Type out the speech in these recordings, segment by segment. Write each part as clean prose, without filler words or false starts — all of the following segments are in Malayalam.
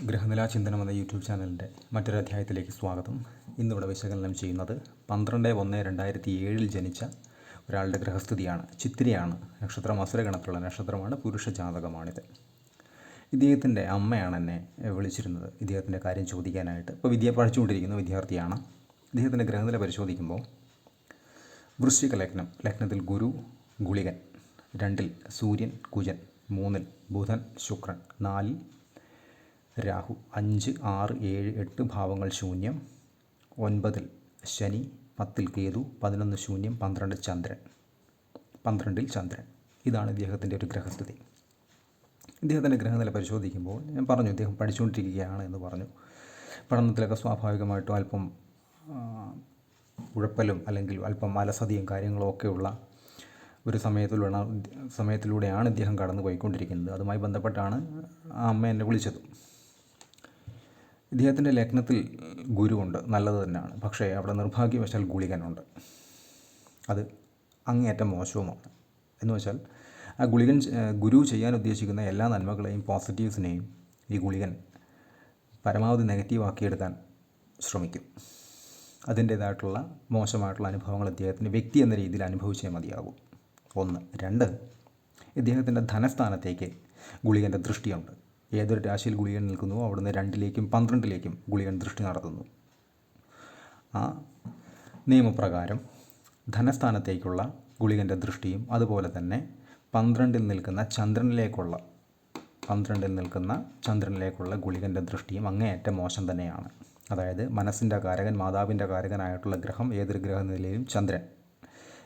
ഗ്രഹനില ചിന്തനം എന്ന യൂട്യൂബ് ചാനലിൻ്റെ മറ്റൊരു അധ്യായത്തിലേക്ക് സ്വാഗതം. ഇന്നിവിടെ വിശകലനം ചെയ്യുന്നത് 12/1/2007 ജനിച്ച ഒരാളുടെ ഗ്രഹസ്ഥിതിയാണ്. ചിത്തിരയാണ് നക്ഷത്രം. അസുരഗണത്തിലുള്ള നക്ഷത്രമാണ്. പുരുഷ ജാതകമാണിത്. ഇദ്ദേഹത്തിൻ്റെ അമ്മയാണ് എന്നെ വിളിച്ചിരുന്നത് ഇദ്ദേഹത്തിൻ്റെ കാര്യം ചോദിക്കാനായിട്ട്. ഇപ്പോൾ പഠിച്ചുകൊണ്ടിരിക്കുന്ന വിദ്യാർത്ഥിയാണ്. ഇദ്ദേഹത്തിൻ്റെ ഗ്രഹനില പരിശോധിക്കുമ്പോൾ വൃശ്ചിക ലഗ്നം, ലഗ്നത്തിൽ ഗുരു ഗുളികൻ, 2-ൽ സൂര്യൻ കുജൻ, 3-ൽ ബുധൻ ശുക്രൻ, 4-ൽ രാഹു, 5, 6, 7, 8 ഭാവങ്ങൾ ശൂന്യം, 9-ൽ ശനി, 10-ൽ കേതു, 11 ശൂന്യം, 12 ചന്ദ്രൻ, 12-ൽ ചന്ദ്രൻ. ഇതാണ് ഇദ്ദേഹത്തിൻ്റെ ഒരു ഗ്രഹസ്ഥിതി. ഇദ്ദേഹത്തിൻ്റെ ഗ്രഹനില പരിശോധിക്കുമ്പോൾ ഞാൻ പറഞ്ഞു ഇദ്ദേഹം പഠിച്ചുകൊണ്ടിരിക്കുകയാണ് എന്ന് പറഞ്ഞു. പഠനത്തിലൊക്കെ സ്വാഭാവികമായിട്ടും അല്പം ഉഴപ്പലും അല്ലെങ്കിൽ അല്പം അലസതയും കാര്യങ്ങളും ഒക്കെയുള്ള ഒരു സമയത്തിലൂടെയാണ് ഇദ്ദേഹം കടന്നു പോയിക്കൊണ്ടിരിക്കുന്നത്. അതുമായി ബന്ധപ്പെട്ടാണ് ആ അമ്മ എന്നെ വിളിച്ചത്. ഇദ്ദേഹത്തിൻ്റെ ലഗ്നത്തിൽ ഗുരുവുണ്ട്, നല്ലത് തന്നെയാണ്. പക്ഷേ അവിടെ നിർഭാഗ്യവശാൽ ഗുളികനുണ്ട്. അത് അങ്ങേയറ്റം മോശവുമാണ്. എന്ന് വെച്ചാൽ ആ ഗുരു ചെയ്യാൻ ഉദ്ദേശിക്കുന്ന എല്ലാ നന്മകളെയും പോസിറ്റീവ്സിനെയും ഈ ഗുളികൻ പരമാവധി നെഗറ്റീവാക്കിയെടുക്കാൻ ശ്രമിക്കും. അതിൻ്റേതായിട്ടുള്ള മോശമായിട്ടുള്ള അനുഭവങ്ങൾ ഇദ്ദേഹത്തിന് വ്യക്തി എന്ന രീതിയിൽ അനുഭവിച്ചേ മതിയാകും. 1. 2, ഇദ്ദേഹത്തിൻ്റെ ധനസ്ഥാനത്തേക്ക് ഗുളികൻ്റെ ദൃഷ്ടിയുണ്ട്. ഏതൊരു രാശിയിൽ ഗുളികൻ നിൽക്കുന്നുവോ അവിടുന്ന് 2-ലേക്കും 12-ലേക്കും ഗുളികൻ ദൃഷ്ടി നടത്തുന്നു. ആ നിയമപ്രകാരം ധനസ്ഥാനത്തേക്കുള്ള ഗുളികൻ്റെ ദൃഷ്ടിയും അതുപോലെ തന്നെ 12-ൽ നിൽക്കുന്ന ചന്ദ്രനിലേക്കുള്ള ഗുളികൻ്റെ ദൃഷ്ടിയും അങ്ങേയറ്റം മോശം തന്നെയാണ്. അതായത് മനസ്സിൻ്റെ കാരകൻ, മാതാവിൻ്റെ കാരകനായിട്ടുള്ള ഗ്രഹം ഏതൊരു ഗ്രഹനിലയിലും ചന്ദ്രൻ.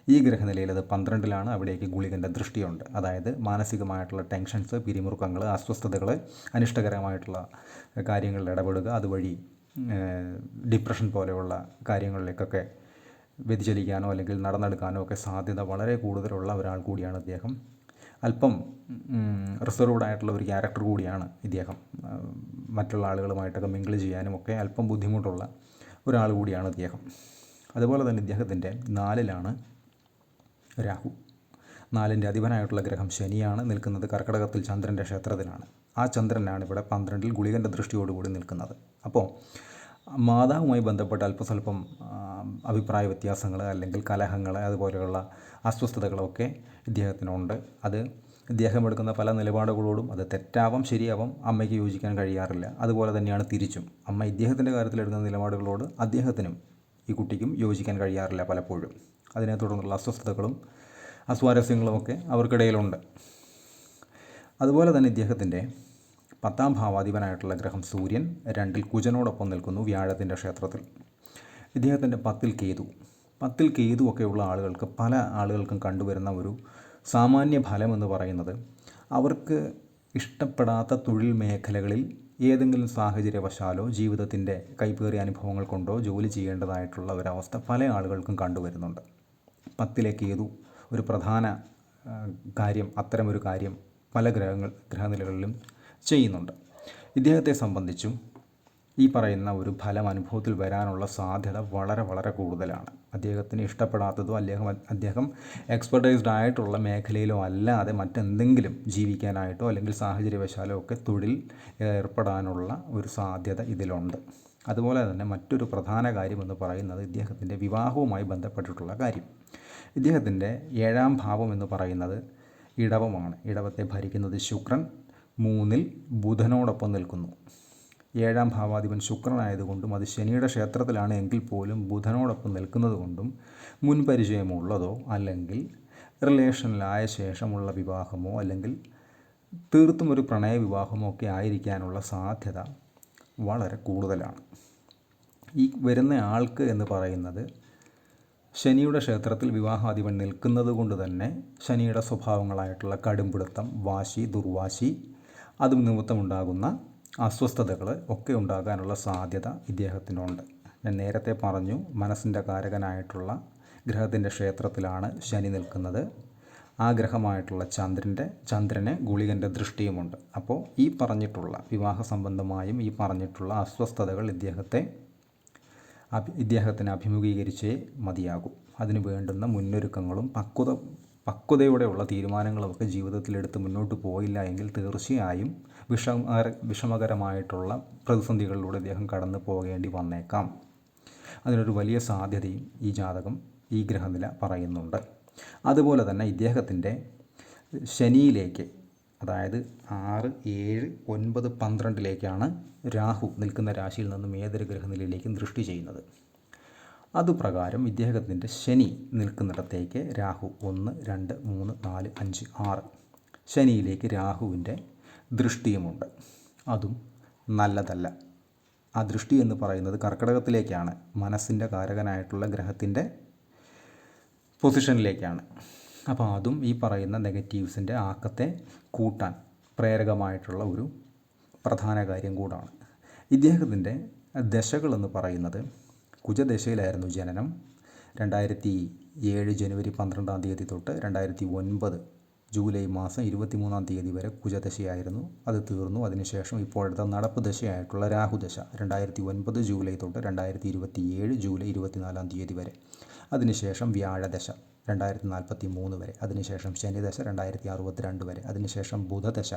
ഈ ഗ്രഹനിലയിൽ അത് 12-ലാണ്. അവിടേക്ക് ഗുളികൻ്റെ ദൃഷ്ടിയുണ്ട്. അതായത് മാനസികമായിട്ടുള്ള ടെൻഷൻസ്, പിരിമുറുക്കങ്ങൾ, അസ്വസ്ഥതകൾ, അനിഷ്ടകരമായിട്ടുള്ള കാര്യങ്ങളിൽ ഇടപെടുക, അതുവഴി ഡിപ്രഷൻ പോലെയുള്ള കാര്യങ്ങളിലേക്കൊക്കെ വ്യതിചലിക്കാനോ അല്ലെങ്കിൽ നടന്നെടുക്കാനോ ഒക്കെ സാധ്യത വളരെ കൂടുതലുള്ള ഒരാൾ കൂടിയാണ് ഇദ്ദേഹം. അല്പം റിസർവ്ഡ് ആയിട്ടുള്ള ഒരു ക്യാരക്ടർ കൂടിയാണ് ഇദ്ദേഹം. മറ്റുള്ള ആളുകളുമായിട്ടൊക്കെ മിങ്കിൾ ചെയ്യാനും ഒക്കെ അല്പം ബുദ്ധിമുട്ടുള്ള ഒരാൾ കൂടിയാണ് ഇദ്ദേഹം. അതുപോലെ തന്നെ ഇദ്ദേഹത്തിൻ്റെ 4-ലാണ് രാഹു. 4-ൻ്റെ അധിപനായിട്ടുള്ള ഗ്രഹം ശനിയാണ്. നിൽക്കുന്നത് കർക്കിടകത്തിൽ ചന്ദ്രൻ്റെ ക്ഷേത്രത്തിലാണ്. ആ ചന്ദ്രനാണ് ഇവിടെ 12-ൽ ഗുളികൻ്റെ ദൃഷ്ടിയോടുകൂടി നിൽക്കുന്നത്. അപ്പോൾ മാതാവുമായി ബന്ധപ്പെട്ട അല്പസ്വല്പം അഭിപ്രായ വ്യത്യാസങ്ങൾ അല്ലെങ്കിൽ കലഹങ്ങൾ, അതുപോലെയുള്ള അസ്വസ്ഥതകളൊക്കെ ഇദ്ദേഹത്തിനുണ്ട്. അത് ഇദ്ദേഹം എടുക്കുന്ന പല നിലപാടുകളോടും അത് തെറ്റാവാം, ശരിയാവാം, അമ്മയ്ക്ക് യോജിക്കാൻ കഴിയാറില്ല. അതുപോലെ തന്നെയാണ് തിരിച്ചും. അമ്മ ഇദ്ദേഹത്തിൻ്റെ കാര്യത്തിലെടുക്കുന്ന നിലപാടുകളോട് അദ്ദേഹത്തിനും ഈ കുട്ടിക്കും യോജിക്കാൻ കഴിയാറില്ല പലപ്പോഴും. അതിനെ തുടർന്നുള്ള അസ്വസ്ഥതകളും അസ്വാരസ്യങ്ങളുമൊക്കെ അവർക്കിടയിലുണ്ട്. അതുപോലെ തന്നെ ഇദ്ദേഹത്തിൻ്റെ 10-ാം ഭാവാധിപനായിട്ടുള്ള ഗ്രഹം സൂര്യൻ 2-ൽ കുജനോടൊപ്പം നിൽക്കുന്നു, വ്യാഴത്തിൻ്റെ ക്ഷേത്രത്തിൽ. ഇദ്ദേഹത്തിൻ്റെ 10-ൽ കേതു. 10-ൽ കേതുവൊക്കെയുള്ള ആളുകൾക്ക്, പല ആളുകൾക്കും കണ്ടുവരുന്ന ഒരു സാമാന്യ ഫലം എന്ന് പറയുന്നത് അവർക്ക് ഇഷ്ടപ്പെടാത്ത തൊഴിൽ മേഖലകളിൽ ഏതെങ്കിലും സാഹചര്യവശാലോ ജീവിതത്തിൻ്റെ കൈപ്പേറിയ അനുഭവങ്ങൾ കൊണ്ടോ ജോലി ചെയ്യേണ്ടതായിട്ടുള്ള ഒരവസ്ഥ പല ആളുകൾക്കും കണ്ടുവരുന്നുണ്ട്. 10-ലെ കേതു ഒരു പ്രധാന കാര്യം, അത്തരമൊരു കാര്യം പല ഗ്രഹനിലകളിലും ചെയ്യുന്നുണ്ട്. ഇദ്ദേഹത്തെ സംബന്ധിച്ചും ഈ പറയുന്ന ഒരു ഫലം അനുഭവത്തിൽ വരാനുള്ള സാധ്യത വളരെ വളരെ കൂടുതലാണ്. അദ്ദേഹത്തിന് ഇഷ്ടപ്പെടാത്തതോ അദ്ദേഹം എക്സ്പെർട്ടൈസ്ഡ് ആയിട്ടുള്ള മേഖലയിലോ അല്ലാതെ മറ്റെന്തെങ്കിലും ജീവിക്കാനായിട്ടോ അല്ലെങ്കിൽ സാഹചര്യവശാലോ ഒക്കെ തൊഴിൽ ഏർപ്പെടാനുള്ള ഒരു സാധ്യത ഇതിലുണ്ട്. അതുപോലെ തന്നെ മറ്റൊരു പ്രധാന കാര്യമെന്ന് പറയുന്നത് ഇദ്ദേഹത്തിൻ്റെ വിവാഹവുമായി ബന്ധപ്പെട്ടിട്ടുള്ള കാര്യം. ഇദ്ദേഹത്തിൻ്റെ 7-ാം ഭാവം എന്ന് പറയുന്നത് ഇടവമാണ്. ഇടവത്തെ ഭരിക്കുന്നത് ശുക്രൻ 3-ൽ ബുധനോടൊപ്പം നിൽക്കുന്നു. 7-ാം ഭാവാധിപൻ ശുക്രനായതുകൊണ്ടും അത് ശനിയുടെ ക്ഷേത്രത്തിലാണ് എങ്കിൽ പോലും ബുധനോടൊപ്പം നിൽക്കുന്നത് കൊണ്ടും മുൻപരിചയമുള്ളതോ അല്ലെങ്കിൽ റിലേഷനിലായ ശേഷമുള്ള വിവാഹമോ അല്ലെങ്കിൽ തീർത്തും ഒരു പ്രണയ വിവാഹമോ ഒക്കെ ആയിരിക്കാനുള്ള സാധ്യത വളരെ കൂടുതലാണ്. ഈ വരുന്ന ആൾക്ക് എന്ന് പറയുന്നത് ശനിയുടെ ക്ഷേത്രത്തിൽ വിവാഹാധിപൻ നിൽക്കുന്നത് കൊണ്ട് തന്നെ ശനിയുടെ സ്വഭാവങ്ങളായിട്ടുള്ള കടുംപിടുത്തം, വാശി, ദുർവാശി, അത് നിമിത്തമുണ്ടാകുന്ന അസ്വസ്ഥതകൾ ഒക്കെ ഉണ്ടാകാനുള്ള സാധ്യത ഇദ്ദേഹത്തിനുണ്ട്. ഞാൻ നേരത്തെ പറഞ്ഞു മനസ്സിൻ്റെ കാരകനായിട്ടുള്ള ഗ്രഹത്തിൻ്റെ ക്ഷേത്രത്തിലാണ് ശനി നിൽക്കുന്നത്. ആ ഗ്രഹമായിട്ടുള്ള ചന്ദ്രന് ഗുളികൻ്റെ ദൃഷ്ടിയുമുണ്ട്. അപ്പോൾ ഈ പറഞ്ഞിട്ടുള്ള വിവാഹ സംബന്ധമായും ഈ പറഞ്ഞിട്ടുള്ള അസ്വസ്ഥതകൾ ഇദ്ദേഹത്തിന് അഭിമുഖീകരിച്ചേ മതിയാകും. അതിന് വേണ്ടുന്ന മുന്നൊരുക്കങ്ങളും പക്വതയോടെയുള്ള തീരുമാനങ്ങളുമൊക്കെ ജീവിതത്തിലെടുത്ത് മുന്നോട്ട് പോയില്ല എങ്കിൽ തീർച്ചയായും വിഷമകരമായിട്ടുള്ള പ്രതിസന്ധികളിലൂടെ ഇദ്ദേഹം കടന്നു പോകേണ്ടി വന്നേക്കാം. അതിനൊരു വലിയ സാധ്യതയും ഈ ജാതകം, ഈ ഗ്രഹനില പറയുന്നുണ്ട്. അതുപോലെ തന്നെ ഇദ്ദേഹത്തിൻ്റെ ശനിയിലേക്ക്, അതായത് 6, 7, 9, 12 രാഹു നിൽക്കുന്ന രാശിയിൽ നിന്നും ഏതൊരു ഗ്രഹനിലയിലേക്കും ദൃഷ്ടി ചെയ്യുന്നത്. അതുപ്രകാരം ഇദ്ദേഹത്തിൻ്റെ ശനി നിൽക്കുന്നിടത്തേക്ക് രാഹു 1, 2, 3, 4, 5, 6 ശനിയിലേക്ക് രാഹുവിൻ്റെ ദൃഷ്ടിയുമുണ്ട്. അതും നല്ലതല്ല. ആ ദൃഷ്ടി എന്ന് പറയുന്നത് കർക്കിടകത്തിലേക്കാണ്, മനസ്സിൻ്റെ കാരകനായിട്ടുള്ള ഗ്രഹത്തിൻ്റെ പൊസിഷനിലേക്കാണ്. അപ്പോൾ അതും ഈ പറയുന്ന നെഗറ്റീവ്സിൻ്റെ ആക്കത്തെ കൂട്ടാൻ പ്രേരകമായിട്ടുള്ള ഒരു പ്രധാന കാര്യം കൂടാണ്. ഇദ്ദേഹത്തിൻ്റെ ദശകളെന്ന് പറയുന്നത് കുജദശയിലായിരുന്നു ജനനം. 2007 ജനുവരി 12 തൊട്ട് 2009 ജൂലൈ മാസം 23 വരെ കുജദശയായിരുന്നു. അത് തീർന്നു. അതിനുശേഷം ഇപ്പോഴത്തെ നടപ്പ് ദശയായിട്ടുള്ള രാഹുദശ 2009 ജൂലൈ തൊട്ട് 2027 ജൂലൈ 24 വരെ. അതിനുശേഷം വ്യാഴദശ 2043 വരെ. അതിനുശേഷം ശനിദശ 2062 വരെ. അതിനുശേഷം ബുധദശ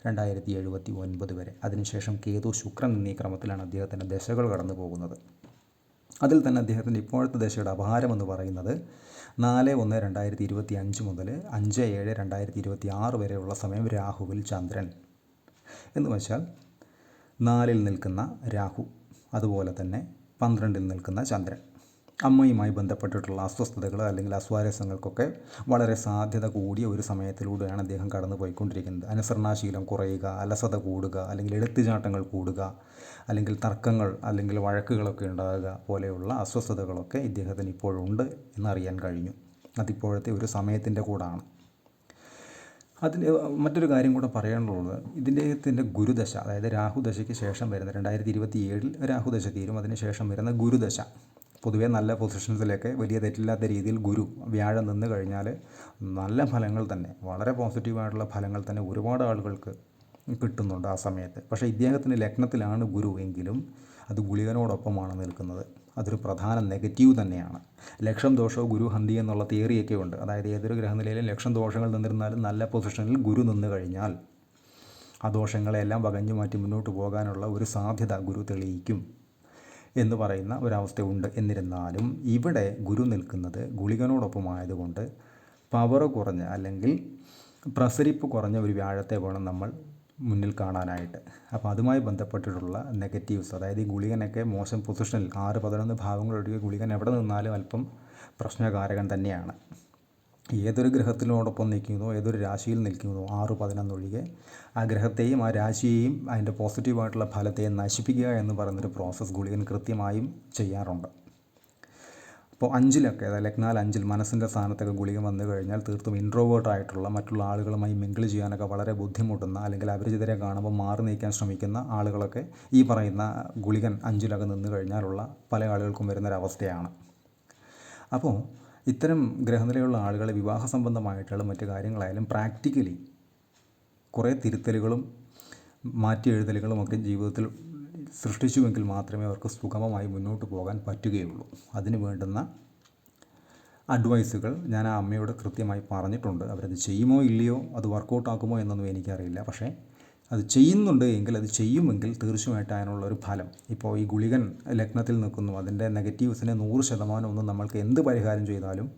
2079 വരെ. അതിനുശേഷം കേതു, ശുക്രൻ എന്നീ ക്രമത്തിലാണ് അദ്ദേഹത്തിൻ്റെ ദശകൾ കടന്നു പോകുന്നത്. അതിൽ തന്നെ അദ്ദേഹത്തിൻ്റെ ഇപ്പോഴത്തെ ദശയുടെ അപഹാരമെന്ന് പറയുന്നത് 4/1/2025 മുതൽ 5/7/2026 വരെയുള്ള സമയം രാഹുവിൽ ചന്ദ്രൻ എന്ന് വെച്ചാൽ 4-ൽ നിൽക്കുന്ന രാഹു, അതുപോലെ തന്നെ 12-ൽ നിൽക്കുന്ന ചന്ദ്രൻ. അമ്മയുമായി ബന്ധപ്പെട്ടിട്ടുള്ള അസ്വസ്ഥതകൾ അല്ലെങ്കിൽ അസ്വാരസ്യങ്ങൾക്കൊക്കെ വളരെ സാധ്യത കൂടിയ ഒരു സമയത്തിലൂടെയാണ് അദ്ദേഹം കടന്നു പോയിക്കൊണ്ടിരിക്കുന്നത്. അനുസരണാശീലം കുറയുക, അലസത കൂടുക, അല്ലെങ്കിൽ എടുത്തുചാട്ടങ്ങൾ കൂടുക, അല്ലെങ്കിൽ തർക്കങ്ങൾ അല്ലെങ്കിൽ വഴക്കുകളൊക്കെ ഉണ്ടാകുക പോലെയുള്ള അസ്വസ്ഥതകളൊക്കെ ഇദ്ദേഹത്തിന് ഇപ്പോഴുണ്ട് എന്നറിയാൻ കഴിഞ്ഞു. അതിപ്പോഴത്തെ ഒരു സമയത്തിൻ്റെ കൂടാണ്. അതിൽ മറ്റൊരു കാര്യം കൂടെ പറയാനുള്ളത്, ഇതിൻ്റെ ഗുരുദശ, അതായത് രാഹുദശയ്ക്ക് ശേഷം വരുന്ന 2027 രാഹുദശ തീരും. അതിനുശേഷം വരുന്ന ഗുരുദശ പൊതുവേ നല്ല പൊസിഷൻസിലൊക്കെ വലിയ തെറ്റില്ലാത്ത രീതിയിൽ ഗുരു വ്യാഴം നിന്ന് കഴിഞ്ഞാൽ നല്ല ഫലങ്ങൾ തന്നെ, വളരെ പോസിറ്റീവായിട്ടുള്ള ഫലങ്ങൾ തന്നെ ഒരുപാട് ആളുകൾക്ക് കിട്ടുന്നുണ്ട് ആ സമയത്ത്. പക്ഷേ ഇദ്ദേഹത്തിൻ്റെ ലഗ്നത്തിലാണ് ഗുരു എങ്കിലും അത് ഗുളികനോടൊപ്പമാണ് നിൽക്കുന്നത്. അതൊരു പ്രധാന നെഗറ്റീവ് തന്നെയാണ്. ലക്ഷം ദോഷവും ഗുരു ഹന്തി എന്നുള്ള തിയറിയൊക്കെ ഉണ്ട്. അതായത് ഏതൊരു ഗ്രഹനിലയിലും ലക്ഷം ദോഷങ്ങൾ നിന്നിരുന്നാലും നല്ല പൊസിഷനിൽ ഗുരു നിന്ന് കഴിഞ്ഞാൽ ആ ദോഷങ്ങളെല്ലാം വകഞ്ഞു മാറ്റി മുന്നോട്ട് പോകാനുള്ള ഒരു സാധ്യത ഗുരു തെളിയിക്കും എന്ന് പറയുന്ന ഒരവസ്ഥയുണ്ട്. എന്നിരുന്നാലും ഇവിടെ ഗുരു നിൽക്കുന്നത് ഗുളികനോടൊപ്പമായതുകൊണ്ട് പവർ കുറഞ്ഞ അല്ലെങ്കിൽ പ്രസരിപ്പ് കുറഞ്ഞ ഒരു വ്യാഴത്തെ വേണം നമ്മൾ മുന്നിൽ കാണാനായിട്ട്. അപ്പോൾ അതുമായി ബന്ധപ്പെട്ടിട്ടുള്ള നെഗറ്റീവ്സ്, അതായത് ഈ ഗുളികനൊക്കെ മോശം പൊസിഷനിൽ 6-11 ഭാവങ്ങളൊഴികെ ഗുളികൻ എവിടെ നിന്നാലും അല്പം പ്രശ്നകാരകൻ തന്നെയാണ്. ഏതൊരു ഗ്രഹത്തിനോടൊപ്പം നിൽക്കുന്നതോ ഏതൊരു രാശിയിൽ നിൽക്കുന്നതോ 6-11 ഒഴികെ ആ ഗ്രഹത്തെയും ആ രാശിയെയും അതിൻ്റെ പോസിറ്റീവായിട്ടുള്ള ഫലത്തെയും നശിപ്പിക്കുക എന്ന് പറയുന്നൊരു പ്രോസസ്സ് ഗുളികൻ കൃത്യമായും ചെയ്യാറുണ്ട്. അപ്പോൾ 5-ലൊക്കെ, അതായത് ലഗ്നാൽ 5-ൽ മനസ്സിൻ്റെ സ്ഥാനത്തൊക്കെ ഗുളികൻ വന്നു കഴിഞ്ഞാൽ തീർത്തും ഇൻട്രോവേർട്ടായിട്ടുള്ള, മറ്റുള്ള ആളുകളുമായി മിങ്കിൾ ചെയ്യാനൊക്കെ വളരെ ബുദ്ധിമുട്ടുന്ന, അല്ലെങ്കിൽ അപരിചിതരെ കാണുമ്പോൾ മാറി നിൽക്കാൻ ശ്രമിക്കുന്ന ആളുകളൊക്കെ ഈ പറയുന്ന ഗുളികൻ 5-ലൊക്കെ നിന്ന് കഴിഞ്ഞാലുള്ള പല ആളുകൾക്കും വരുന്നൊരവസ്ഥയാണ്. അപ്പോൾ ഇത്തരം ഗ്രഹനിലയുള്ള ആളുകളെ വിവാഹ സംബന്ധമായിട്ടുള്ള മറ്റു കാര്യങ്ങളായാലും പ്രാക്ടിക്കലി കുറേ തിരുത്തലുകളും മാറ്റി എഴുതലുകളുമൊക്കെ ജീവിതത്തിൽ സൃഷ്ടിച്ചുവെങ്കിൽ മാത്രമേ അവർക്ക് സുഗമമായി മുന്നോട്ട് പോകാൻ പറ്റുകയുള്ളൂ. അതിന് വേണ്ടുന്ന അഡ്വൈസുകൾ ഞാൻ ആ അമ്മയോട് കൃത്യമായി പറഞ്ഞിട്ടുണ്ട്. അവരത് ചെയ്യുമോ ഇല്ലയോ, അത് വർക്കൗട്ടാക്കുമോ എന്നൊന്നും എനിക്കറിയില്ല. പക്ഷേ അത് ചെയ്യുന്നുണ്ട് എങ്കിൽ, അത് ചെയ്യുമെങ്കിൽ തീർച്ചയായിട്ടും അതിനുള്ളൊരു ഫലം. ഇപ്പോൾ ഈ ഗുളികൻ ലഗ്നത്തിൽ നിൽക്കുന്നു, അതിൻ്റെ നെഗറ്റീവ്സിനെ 100% ഒന്നും നമ്മൾക്ക് എന്ത് പരിഹാരം ചെയ്താലും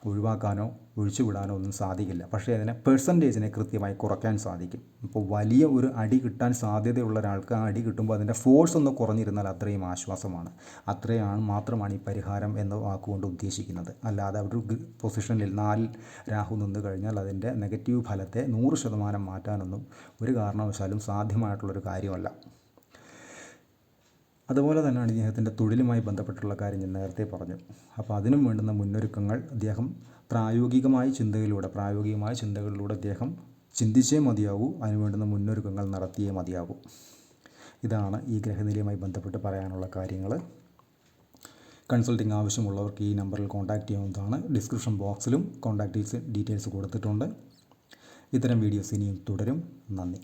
ഒഴിവാക്കാനോ ഒഴിച്ചുവിടാനോ ഒന്നും സാധിക്കില്ല. പക്ഷേ അതിനെ പെർസെൻറ്റേജിനെ കൃത്യമായി കുറയ്ക്കാൻ സാധിക്കും. ഇപ്പോൾ വലിയ ഒരു അടി കിട്ടാൻ സാധ്യതയുള്ള ഒരാൾക്ക് ആ അടി കിട്ടുമ്പോൾ അതിൻ്റെ ഫോഴ്സ് ഒന്ന് കുറഞ്ഞിരുന്നാൽ അത്രയും ആശ്വാസമാണ്. അത്രയാണ് മാത്രമാണ് ഈ പരിഹാരം എന്ന വാക്കുകൊണ്ട് ഉദ്ദേശിക്കുന്നത്. അല്ലാതെ ഒരു പൊസിഷനിൽ 4 രാഹു നിന്ന് കഴിഞ്ഞാൽ അതിൻ്റെ നെഗറ്റീവ് ഫലത്തെ 100% മാറ്റാനൊന്നും ഒരു കാരണവശാലും സാധ്യമായിട്ടുള്ളൊരു കാര്യമല്ല. അതുപോലെ തന്നെയാണ് ഇദ്ദേഹത്തിൻ്റെ തൊഴിലുമായി ബന്ധപ്പെട്ടുള്ള കാര്യം ഞാൻ നേരത്തെ പറഞ്ഞു. അപ്പോൾ അതിനും വേണ്ടുന്ന മുന്നൊരുക്കങ്ങൾ അദ്ദേഹം പ്രായോഗികമായ ചിന്തകളിലൂടെ അദ്ദേഹം ചിന്തിച്ചേ മതിയാവൂ. അതിന് വേണ്ടുന്ന മുന്നൊരുക്കങ്ങൾ നടത്തിയേ മതിയാവൂ. ഇതാണ് ഈ ഗ്രഹനിലയുമായി ബന്ധപ്പെട്ട് പറയാനുള്ള കാര്യങ്ങൾ. കൺസൾട്ടിങ് ആവശ്യമുള്ളവർക്ക് ഈ നമ്പറിൽ കോൺടാക്റ്റ് ചെയ്യാവുന്നതാണ്. ഡിസ്ക്രിപ്ഷൻ ബോക്സിലും കോൺടാക്റ്റ് ഡീറ്റെയിൽസ് കൊടുത്തിട്ടുണ്ട്. ഇത്തരം വീഡിയോസ് ഇനിയും തുടരും. നന്ദി.